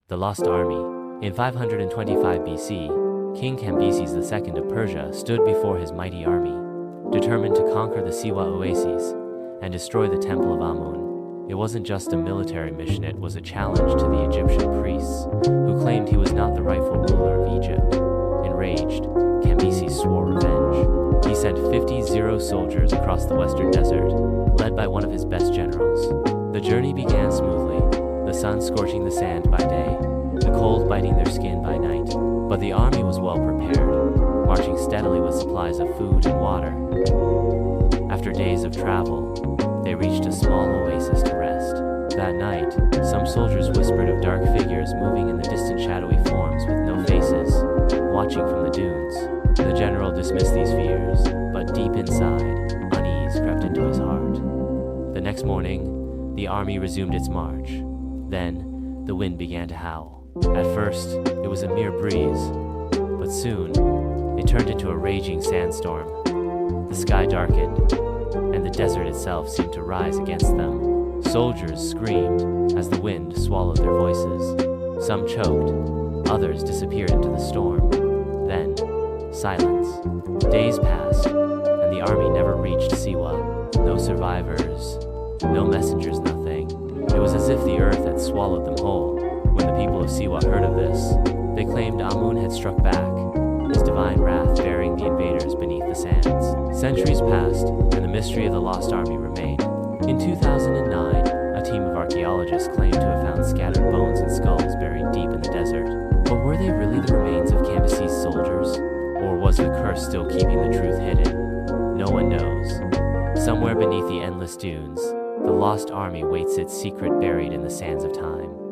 The Lost Army. In 525 BC, King Cambyses II of Persia stood before his mighty army, determined to conquer the Siwa oases and destroy the Temple of Amun. It wasn't just a military mission, it was a challenge to the Egyptian priests, who claimed he was not the rightful ruler of Egypt. Enraged, Cambyses swore revenge. He sent 50 soldiers across the western desert, led by one of his best generals. The journey began smoothly, the sun scorching the sand by day, the cold biting their skin by night. But the army was well prepared, marching steadily with supplies of food and water. After days of travel, they reached a small oasis to rest. That night, some soldiers whispered of dark figures moving in the distant shadowy forms with no faces, watching from the dunes. The general dismissed these fears, but deep inside, unease crept into his heart. The next morning, the army resumed its march. Then, the wind began to howl. At first, it was a mere breeze, but soon, it turned into a raging sandstorm. The sky darkened, and the desert itself seemed to rise against them. Soldiers screamed as the wind swallowed their voices. Some choked, others disappeared into the storm. Then, silence. Days passed, and the army never reached Siwa. No survivors, no messengers, nothing. It was as if the earth had swallowed them whole. When the people of Siwa heard of this, they claimed Amun had struck back, his divine wrath burying the invaders beneath the sands. Centuries passed, and the mystery of the lost army remained. In 2009, a team of archaeologists claimed to have found scattered bones and skulls buried deep in the desert. But were they really the remains of Cambyses' soldiers? Or was the curse still keeping the truth hidden? No one knows. Somewhere beneath the endless dunes, the lost army waits its secret buried in the sands of time.